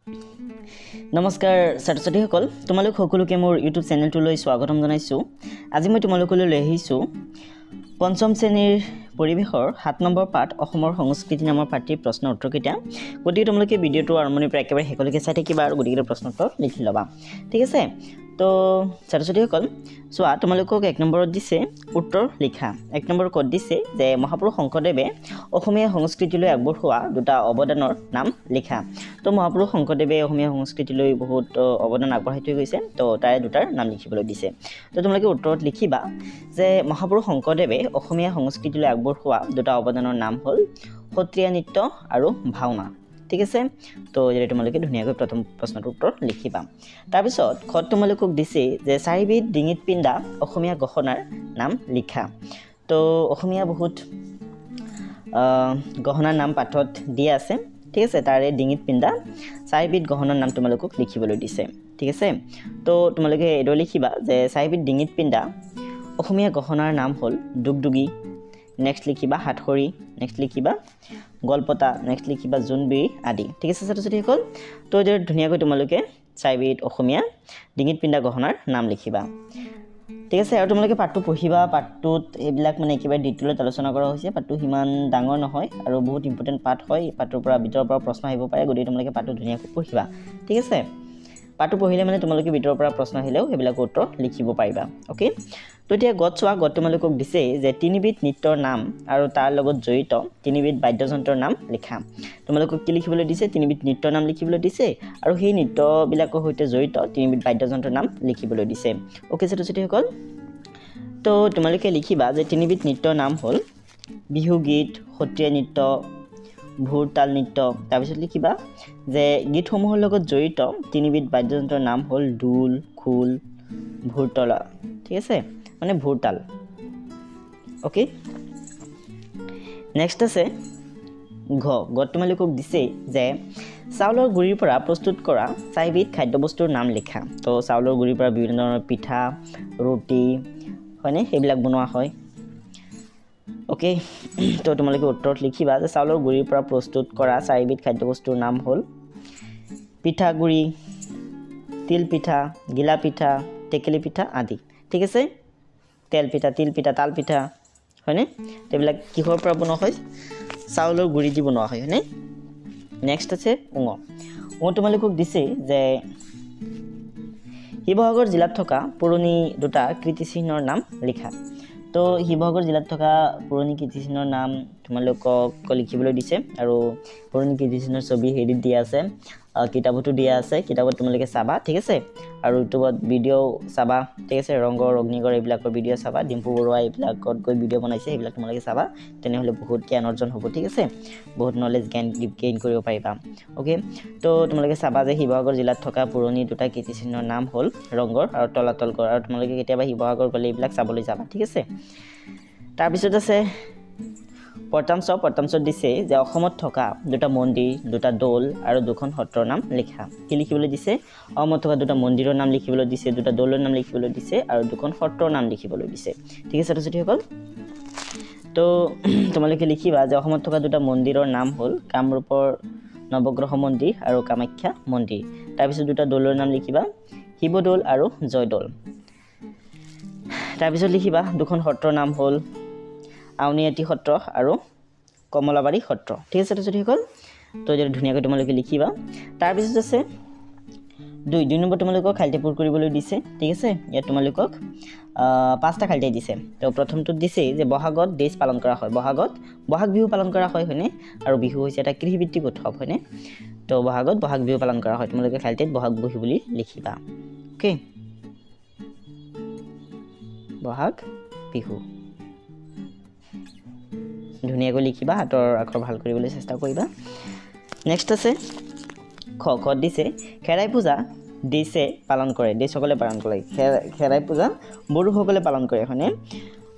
নমস্কাৰ ছাত্ৰ-ছাত্ৰীসকল তোমালোক সকলোকে মোৰ ইউটিউব চেনেলটোলৈ স্বাগতম জনাইছোঁ। আজি মই তোমালোকলৈ লৈ আহিছোঁ পঞ্চম শ্ৰেণীৰ পৰিৱেশৰ 7 নম্বৰ পাঠ অসমৰ সংস্কৃতি নামৰ পাঠটিৰ প্ৰশ্নৰ উত্তৰকেইটা। গতিকে তোমালোকে ভিডিঅ'টো আৰম্ভণিৰ পৰা একেবাৰে শেষলৈকে চাই থাকিবা আৰু গোটেইকেইটা প্ৰশ্নৰ উত্তৰ লিখি ল'বা। ঠিক আছে, তো ছাত্ৰ-ছাত্ৰীসকল চোৱা, তোমালোকক 1 নম্বৰত দিছে উত্তৰ লিখা। 1 নম্বৰ ক'ত দিছে যে মহাপুৰুষ শংকৰদেৱে অসমীয়া সংস্কৃতিলৈ আগবঢ়োৱা দুটা অৱদানৰ নাম লিখা। তো মহাপুৰুষ শংকৰদেৱে অসমীয়া সংস্কৃতিলৈ বহুত অৱদান আগবঢ়াই থৈ গৈছে, তো তাৰে দুটাৰ নাম লিখিবলৈ দিছে। তো তোমালোকে উত্তৰত লিখিবা যে মহাপুৰুষ শংকৰদেৱে অসমীয়া সংস্কৃতিলৈ আগবঢ়োৱা দুটা অৱদানৰ নাম হ'ল সত্ৰীয়া নৃত্য আৰু ভাওনা। ঠিক আছে, তো যদি তোমালোকে ধুনীয়াকৈ প্ৰথম প্ৰশ্নটোৰ উত্তৰ লিখিবা। তাৰপিছত খত তোমালোকক দিছে যে 4 বিধ ডিঙিত পিন্ধা অসমীয়া গহনাৰ নাম লিখা। তো অসমীয়া বহুত গহনাৰ নাম পাঠত দিয়া আছে। ঠিক আছে, তাৰে ডিঙিত পিন্ধা 4 বিধ গহনাৰ নাম তোমালোকক লিখিবলৈ দিছে। ঠিক আছে, তো তোমালোকে এইদৰে লিখিবা যে 4 বিধ ডিঙিত পিন্ধা অসমীয়া গহনাৰ নাম হ'ল দুগদুগী, নেক্সট লিখিবা হাতখৰি, নেক্সট লিখিবা গলপতা, নেক্সট লিখিবা জোনবিৰি আদি। ঠিক আছে ছাত্ৰ-ছাত্ৰীসকল, তো এইদৰে ধুনীয়াকৈ তোমালোকে 4 বিধ অসমীয়া ডিঙিত পিন্ধা গহনাৰ নাম লিখিবা। ঠিক আছে, আৰু তোমালোকে পাঠটো পঢ়িবা। পাঠটোত এইবিলাক মানে একেবাৰে ডিটেইলত আলোচনা কৰা হৈছে। পাঠটো সিমান ডাঙৰ নহয় আৰু বহুত ইম্পৰ্টেণ্ট পাঠ হয়। পাঠটোৰ পৰা ভিতৰৰ পৰা প্ৰশ্ন আহিব পাৰে, গতিকে তোমালোকে পাঠটো ধুনীয়াকৈ পঢ়িবা। ঠিক আছে, পাঠটো পঢ়িলে মানে তোমালোকে ভিতৰৰ পৰা প্ৰশ্ন আহিলেও সেইবিলাকৰ উত্তৰ লিখিব পাৰিবা। অ'কে, তো এতিয়া গত চোৱা। গত তোমালোকক দিছে যে 3 বিধ নৃত্যৰ নাম আৰু তাৰ লগত জড়িত 3 বিধ বাদ্যযন্ত্ৰৰ নাম লিখা। তোমালোকক কি লিখিবলৈ দিছে? 3 বিধ নৃত্যৰ নাম লিখিবলৈ দিছে আৰু সেই নৃত্যবিলাকৰ সৈতে জড়িত 3 বিধ বাদ্যযন্ত্ৰৰ নাম লিখিবলৈ দিছে। অ'কে ছাত্ৰ-ছাত্ৰীসকল, তো তোমালোকে লিখিবা যে 3 বিধ নৃত্যৰ নাম হ'ল বিহুগীত, সত্ৰীয়া নৃত্য, ভোৰতাল নৃত্য। তাৰপিছত লিখিবা যে গীতসমূহৰ লগত জড়িত 3 বিধ বাদ্যযন্ত্ৰৰ নাম হ'ল ঢোল, খোল, ভোৰতলা। ঠিক আছে, মানে ভোৰতাল। অ'কে, নেক্সট আছে গত তোমালোকক দিছে যে চাউলৰ গুড়িৰ পৰা প্ৰস্তুত কৰা 4 বিধ খাদ্যবস্তুৰ নাম লিখা। তো চাউলৰ গুড়িৰ পৰা বিভিন্ন ধৰণৰ পিঠা, ৰুটি হয়নে, সেইবিলাক বনোৱা হয়। অ'কে, তো তোমালোকে উত্তৰত লিখিবা যে চাউলৰ গুড়িৰ পৰা প্ৰস্তুত কৰা 4 বিধ খাদ্যবস্তুৰ নাম হ'ল পিঠাগুড়ি, তিল পিঠা, গিলা পিঠা, টেকেলি পিঠা আদি। ঠিক আছে, তেল পিঠা, তিল পিঠা, তাল পিঠা হয়নে, এইবিলাক কিহৰ পৰা বনোৱা হয়? চাউলৰ গুড়ি দি বনোৱা হয় হয়নে। নেক্সট আছে তোমালোকক দিছে যে শিৱসাগৰ জিলাত থকা পুৰণি দুটা কীৰ্তিচিহ্নৰ নাম লিখা। তো শিৱসাগৰ জিলাত থকা পুৰণি কীৰ্তিচিহ্নৰ নাম তোমালোকক লিখিবলৈ দিছে আৰু পুৰণি কীৰ্তিচিহ্নৰ ছবি হেৰিত দিয়া আছে, কিতাপতো দিয়া আছে। কিতাপত তোমালোকে চাবা। ঠিক আছে, আৰু ইউটিউবত ভিডিঅ' চাবা। ঠিক আছে, ৰংঘৰ, অগ্নিগড় এইবিলাকৰ ভিডিঅ' চাবা। ডিম্পু বৰুৱা এইবিলাকত গৈ ভিডিঅ' বনাইছে, সেইবিলাক তোমালোকে চাবা। তেনেহ'লে বহুত জ্ঞান অৰ্জন হ'ব। ঠিক আছে, বহুত নলেজ গেইন কৰিব পাৰিবা। অ'কে, তো তোমালোকে চাবা যে শিৱসাগৰ জিলাত থকা পুৰণি দুটা কীৰ্তিচিহ্নৰ নাম হ'ল ৰংঘৰ আৰু তলাতল ঘৰ। আৰু তোমালোকে কেতিয়াবা শিৱসাগৰ গ'লে এইবিলাক চাবলৈ যাবা। ঠিক আছে, তাৰপিছত আছে পটামচত দিছে যে অসমত থকা দুটা মন্দিৰ, দুটা দৌল আৰু 2খন সত্ৰৰ নাম লিখা। কি লিখিবলৈ দিছে? অসমত থকা দুটা মন্দিৰৰ নাম লিখিবলৈ দিছে, দুটা দৌলৰ নাম লিখিবলৈ দিছে আৰু 2খন সত্ৰৰ নাম লিখিবলৈ দিছে। ঠিক আছে ছাত্ৰ-ছাত্ৰীসকল, তো তোমালোকে লিখিবা যে অসমত থকা দুটা মন্দিৰৰ নাম হ'ল কামৰূপৰ নৱগ্ৰহ মন্দিৰ আৰু কামাখ্যা মন্দিৰ। তাৰপিছত দুটা দৌলৰ নাম লিখিবা শিৱদৌল আৰু জয়দৌল। তাৰপিছত লিখিবা 2খন সত্ৰৰ নাম হ'ল আউনীআটী সত্ৰ আৰু কমলাবাৰী সত্ৰ। ঠিক আছে ছাত্ৰ-ছাত্ৰীসকল, তো যদি ধুনীয়াকৈ তোমালোকে লিখিবা। তাৰপিছত আছে 2 নম্বৰ তোমালোকক খালটি কৰিবলৈ দিছে। ঠিক আছে, ইয়াত তোমালোকক 5টা খালটি দিছে। তো প্ৰথমটোত দিছে যে বহাগত দেশ পালন কৰা হয়। বহাগ বিহু পালন কৰা হয় হয়নে, আৰু বিহু হৈছে এটা কৃষিভিত্তিক উৎসৱ হয়নে। তো বহাগত বহাগ বিহু পালন কৰা হয়। তোমালোকে খালটিত বহাগ বিহু বুলি লিখিবা। অ'কে, বহাগ বিহু ধুনীয়াকৈ লিখিবা, হাতৰ আখৰ ভাল কৰিবলৈ চেষ্টা কৰিবা। নেক্সট আছে খত দিছে খেৰাই পূজা দেশে পালন কৰে, দেশসকলে পালন কৰে। খেৰাই পূজা বড়োসকলে পালন কৰে হয়নে।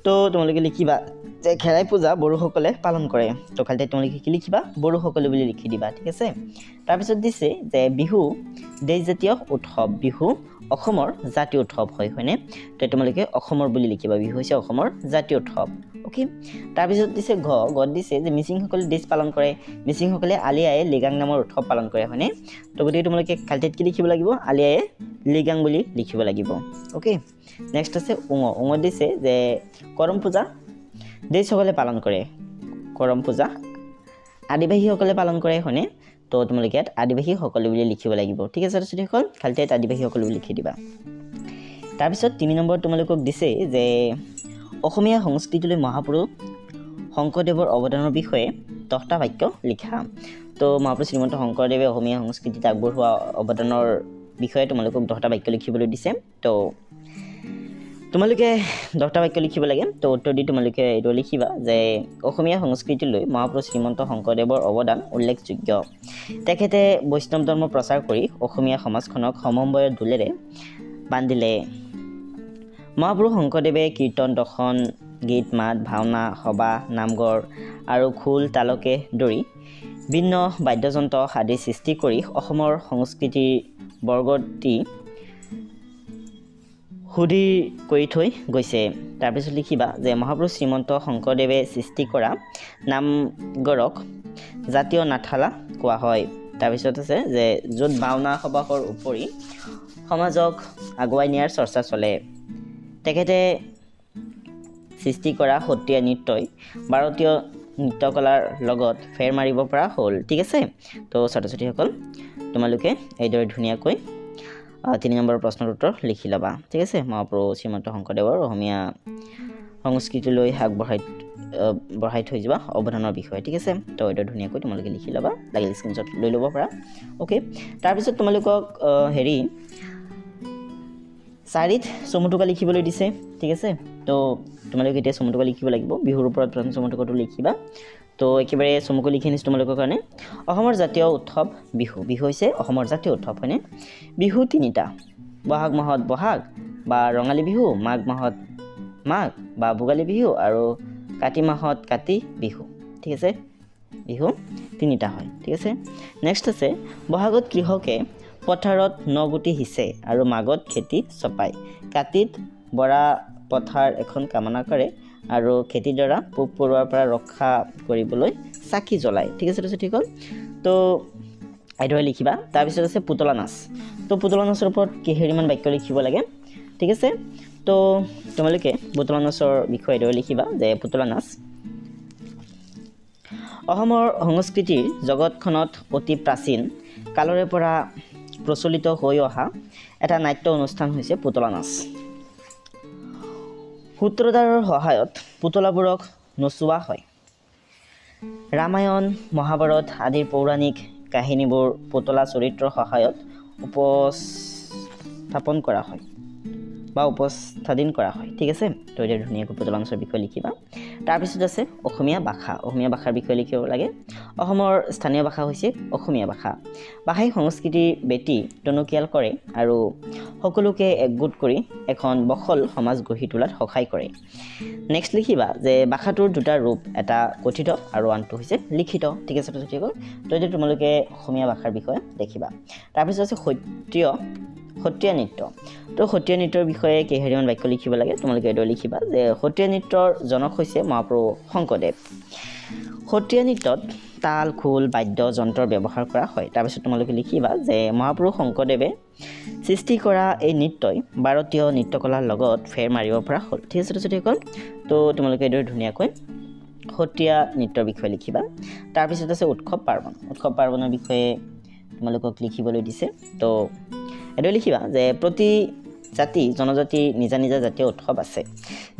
তো তোমালোকে লিখিবা যে খেৰাই পূজা বড়োসকলে পালন কৰে। তো খালি তোমালোকে কি লিখিবা? বড়োসকলে বুলি লিখি দিবা। ঠিক আছে, তাৰপিছত দিছে যে বিহু দেশজাতীয় উৎসৱ, বিহু অসমৰ জাতীয় উৎসৱ হয় হয়নে। তো তোমালোকে অসমৰ বুলি লিখিবা, বিহু হৈছে অসমৰ জাতীয় উৎসৱ। ওকে তাৰপিছত দিছে গত দিছে যে মিচিংসকলে ডিছ পালন কৰে মিচিংসকলে আলি আয়ে লিগাং নামৰ উৎসৱ পালন কৰে হয়নে তো গতিকে তোমালোকে খালটিত কি লিখিব লাগিব আলি আয়ে লিগাং বুলি লিখিব লাগিব ওকে নেক্সট আছে উঙ দিছে যে কৰম পূজা দেশসকলে পালন কৰে কৰম পূজা আদিবাসীসকলে পালন কৰে হয়নে তো তোমালোকে ইয়াত আদিবাসীসকলে বুলি লিখিব লাগিব ঠিক আছে ছাত্ৰীসকল খালটিত আদিবাসীসকলে বুলি লিখি দিবা তাৰপিছত 3 নম্বৰ তোমালোকক দিছে যে অসমীয়া সংস্কৃতিলৈ মহাপুৰুষ শংকৰদেৱৰ অৱদানৰ বিষয়ে 10টা বাক্য লিখা তো মহাপুৰুষ শ্ৰীমন্ত শংকৰদেৱে অসমীয়া সংস্কৃতিত আগবঢ়োৱা অৱদানৰ বিষয়ে তোমালোকক 10টা বাক্য লিখিবলৈ দিছে তো তোমালোকে 10টা বাক্য লিখিব লাগে তো উত্তৰ দি তোমালোকে এইটো লিখিবা যে অসমীয়া সংস্কৃতিলৈ মহাপুৰুষ শ্ৰীমন্ত শংকৰদেৱৰ অৱদান উল্লেখযোগ্য তেখেতে বৈষ্ণৱ ধৰ্ম প্ৰচাৰ কৰি অসমীয়া সমাজখনক সমন্বয়ৰ দোলেৰে বান্ধিলে মহাপুৰুষ শংকৰদেৱে কীৰ্তন দৰ্শন গীত মাত ভাওনা সভা নামঘৰ আৰু খোল তালকে ধৰি ভিন্ন বাদ্যযন্ত্ৰ আদি সৃষ্টি কৰি অসমৰ সংস্কৃতিৰ বৰগতি সুধীৰ কৰি থৈ গৈছে তাৰপিছত লিখিবা যে মহাপুৰুষ শ্ৰীমন্ত শংকৰদেৱে সৃষ্টি কৰা নামঘৰক জাতীয় নাটশালা কোৱা হয় তাৰপিছত আছে যে য'ত ভাওনা সবাহৰ উপৰি সমাজক আগুৱাই নিয়াৰ চৰ্চা চলে তেখেতে সৃষ্টি কৰা সত্ৰীয়া নৃত্যই ভাৰতীয় নৃত্যকলাৰ লগত ফেৰ মাৰিব পৰা হ'ল ঠিক আছে তো ছাত্ৰ ছাত্ৰীসকল তোমালোকে এইদৰে ধুনীয়াকৈ 3 নম্বৰৰ প্ৰশ্নৰ উত্তৰ লিখি ল'বা ঠিক আছে মহাপুৰুষ শ্ৰীমন্ত শংকৰদেৱৰ অসমীয়া সংস্কৃতিলৈ বঢ়াই থৈ যোৱা অৱদানৰ বিষয়ে ঠিক আছে তো এইদৰে ধুনীয়াকৈ তোমালোকে লিখি ল'বা লাগিলে স্ক্ৰীনশ্বট লৈ ল'ব পাৰা ওকে তাৰপিছত তোমালোকক চাৰিত চমুটোকা লিখিবলৈ দিছে ঠিক আছে তো তোমালোকে এতিয়া চমুটোকা লিখিব লাগিব বিহুৰ ওপৰত প্ৰথম চমুটোকাটো লিখিবা তো একেবাৰে চমুকৈ লিখি নিছোঁ তোমালোকৰ কাৰণে অসমৰ জাতীয় উৎসৱ বিহু হৈছে অসমৰ জাতীয় উৎসৱ হয়নে বিহু 3টা বহাগ মাহত বহাগ বা ৰঙালী বিহু মাঘ মাহত মাঘ বা ভোগালী বিহু আৰু কাতি মাহত কাতি বিহু ঠিক আছে বিহু 3টা হয় ঠিক আছে নেক্সট আছে বহাগত কৃষকে পথাৰত নগুটি সিঁচে আৰু মাঘত খেতি চপায় কাতিত বৰা পথাৰ এখন কামনা কৰে আৰু খেতিডৰা পোক পৰুৱাৰ পৰা ৰক্ষা কৰিবলৈ চাকি জ্বলায় ঠিক আছে ঠিক হ'ল তো এইদৰে লিখিবা তাৰপিছত আছে পুতলা নাচ তো পুতলা নাচৰ ওপৰত কেইহেৰিমান বাক্য লিখিব লাগে ঠিক আছে তো তোমালোকে পুতলা নাচৰ বিষয়ে এইদৰে লিখিবা যে পুতলা নাচ অসমৰ সংস্কৃতিৰ জগতখনত অতি প্ৰাচীন কালৰে পৰা প্ৰচলিত হৈ অহা এটা নাট্য অনুষ্ঠান হৈছে পুতলা নাচ সূত্ৰধাৰৰ সহায়ত পুতলাবোৰক নচোৱা হয় ৰামায়ণ মহাভাৰত আদিৰ পৌৰাণিক কাহিনীবোৰ পুতলা চৰিত্ৰৰ সহায়ত উপস্থাপন কৰা হয় বা উপস্থাপন কৰা হয় ঠিক আছে তো এতিয়া ধুনীয়াকৈ পুতলা নাচৰ বিষয়ে লিখিবা তাৰপিছত আছে অসমীয়া ভাষাৰ বিষয়ে লিখিব লাগে অসমৰ স্থানীয় ভাষা হৈছে অসমীয়া ভাষাই সংস্কৃতিৰ বেটি টনকিয়াল কৰে আৰু সকলোকে একগোট কৰি এখন বহল সমাজ গঢ়ি তোলাত সহায় কৰে নেক্সট লিখিবা যে ভাষাটোৰ দুটা ৰূপ এটা কথিত আৰু আনটো হৈছে লিখিত ঠিক আছে তো এতিয়া তোমালোকে অসমীয়া ভাষাৰ বিষয়ে দেখিবা তাৰপিছত আছে সত্ৰীয়া নৃত্য তো সত্ৰীয়া নৃত্যৰ বিষয়ে কেইহেৰিমান বাক্য লিখিব লাগে তোমালোকে এইদৰে লিখিবা যে সত্ৰীয়া নৃত্যৰ জনক হৈছে মহাপুৰুষ শংকৰদেৱ সত্ৰীয়া নৃত্যত তাল খোল বাদ্য যন্ত্ৰৰ ব্যৱহাৰ কৰা হয় তাৰপিছত তোমালোকে লিখিবা যে মহাপুৰুষ শংকৰদেৱে সৃষ্টি কৰা এই নৃত্যই ভাৰতীয় নৃত্যকলাৰ লগত ফেৰ মাৰিব পৰা হ'ল ঠিক আছে তো তোমালোকে এইদৰে ধুনীয়াকৈ সত্ৰীয়া নৃত্যৰ বিষয়ে লিখিবা তাৰপিছত আছে উৎসৱ পাৰ্বণৰ বিষয়ে তোমালোকক লিখিবলৈ দিছে তো এইদৰে লিখিবা যে প্ৰতি জাতি জনজাতিৰ নিজা নিজা জাতীয় উৎসৱ আছে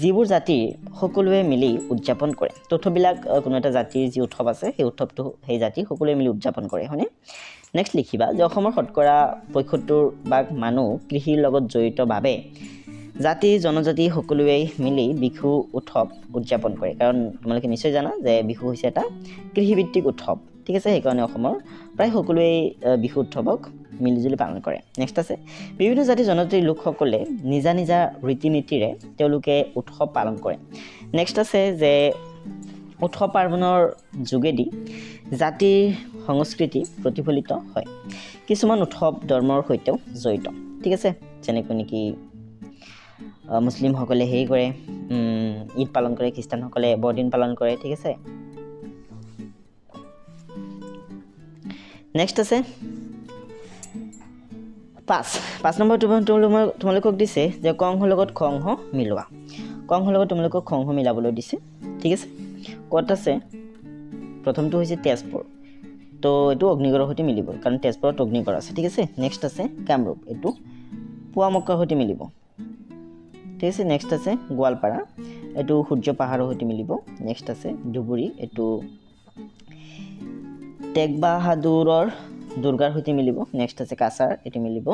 যিবোৰ জাতিৰ সকলোৱে মিলি উদযাপন কৰে তথ্যবিলাক কোনো এটা জাতিৰ যি উৎসৱ আছে সেই উৎসৱটো সেই জাতি সকলোৱে মিলি উদযাপন কৰে হয়নে নেক্সট লিখিবা যে অসমৰ শতকৰা ৭৫% মানুহ কৃষিৰ লগত জড়িত বাবে জাতি জনজাতি সকলোৱে মিলি বিহু উৎসৱ উদযাপন কৰে কাৰণ তোমালোকে নিশ্চয় জানা যে বিহু হৈছে এটা কৃষিভিত্তিক উৎসৱ ঠিক আছে সেইকাৰণে অসমৰ প্ৰায় সকলোৱে বিহু উৎসৱক মিলিজুলি পালন কৰে নেক্সট আছে বিভিন্ন জাতি জনজাতিৰ লোকসকলে নিজা নিজা ৰীতি নীতিৰে তেওঁলোকে উৎসৱ পালন কৰে নেক্সট আছে যে উৎসৱ পাৰ্বণৰ যোগেদি জাতিৰ সংস্কৃতি প্ৰতিফলিত হয় কিছুমান উৎসৱ ধৰ্মৰ সৈতেও জড়িত ঠিক আছে যেনেকৈ নেকি মুছলিমসকলে হেৰি কৰে ঈদ পালন কৰে, খ্ৰীষ্টানসকলে বৰদিন পালন কৰে, ঠিক আছে। নেক্সট আছে 5 নম্বৰ তোমালোকক দিছে যে কংহৰ লগত খংহ মিলোৱা। কংহৰ লগত তোমালোকক খংহ মিলাবলৈ দিছে, ঠিক আছে। ক'ত আছে? প্ৰথমটো হৈছে তেজপুৰ, তো এইটো অগ্নিগড়ৰ সৈতে মিলিব কাৰণ তেজপুৰত অগ্নিগড় আছে, ঠিক আছে। নেক্সট আছে কামৰূপ, এইটো পুৱামক্কাৰ সৈতে মিলিব, ঠিক আছে। নেক্সট আছে গোৱালপাৰা, এইটো সূৰ্য পাহাৰৰ সৈতে মিলিব। নেক্সট আছে ধুবুৰী, এইটো টেগ বাহাদুৰৰ দুৰ্গাৰ সৈতে মিলিব। নেক্সট আছে কাছাৰ, এইটো মিলিব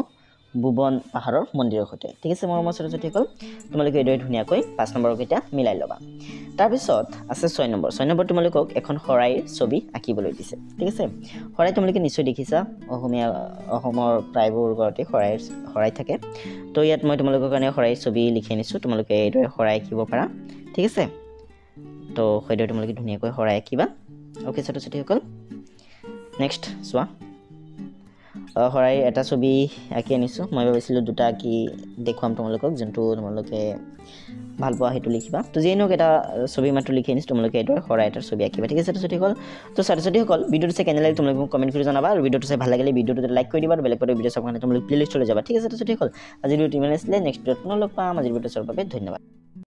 ভুৱন পাহাৰৰ মন্দিৰৰ সৈতে, ঠিক আছে। মৰমৰ ছাত্ৰ-ছাত্ৰীসকল, তোমালোকে এইদৰে ধুনীয়াকৈ 5 নম্বৰকেইটা মিলাই ল'বা। তাৰপিছত আছে 6 নম্বৰ। 6 নম্বৰ তোমালোকক এখন শৰাইৰ ছবি আঁকিবলৈ দিছে, ঠিক আছে। শৰাই তোমালোকে নিশ্চয় দেখিছা, অসমৰ প্ৰায়বোৰ ঘৰতে শৰাই থাকে। তো ইয়াত মই তোমালোকৰ কাৰণে শৰাইৰ ছবি লিখি আনিছোঁ, তোমালোকে এইদৰে শৰাই আঁকিব পাৰা, ঠিক আছে। তো সেইদৰে তোমালোকে ধুনীয়াকৈ শৰাই আঁকিবা, অ'কে ছাত্ৰ-ছাত্ৰীসকল। নেক্সট চোৱা, শৰাই এটা ছবি আঁকি আনিছোঁ। মই ভাবিছিলোঁ 2টা আঁকি দেখুৱাম তোমালোকক, যোনটো তোমালোকে ভাল পোৱা সেইটো লিখিবা। তো যিয়ে নহওক এটা ছবি মাত্ৰ লিখি আনিছোঁ, তোমালোকে এইদৰে শৰাই এটাৰ ছবি আঁকিবা, ঠিক আছে ছাত্ৰ-ছাত্ৰীসকল। তো ছাত্ৰ-ছাত্ৰীসকল, ভিডিঅ'টো চাই কেনে লাগিল তোমালোকে মোক কমেণ্ট কৰি জনাবা, আৰু ভিডিঅ'টো চাই ভাল লাগিলে ভিডিঅ'টো লাইক কৰি দিবা, আৰু বেলেগ ভিডিঅ' চাবৰ কাৰণে তোমালোকে প্লেলিষ্টলৈ যাবা, ঠিক আছে ছাত্ৰ-ছাত্ৰীসকল। আজিৰ ভিডিঅ'টো ইমানেই আছিলে, নেক্সট ভিডিঅ'ত পুনৰ লগ পাম। আজিৰ ভিডিঅ'টো চোৱাৰ বাবে ধন্যবাদ।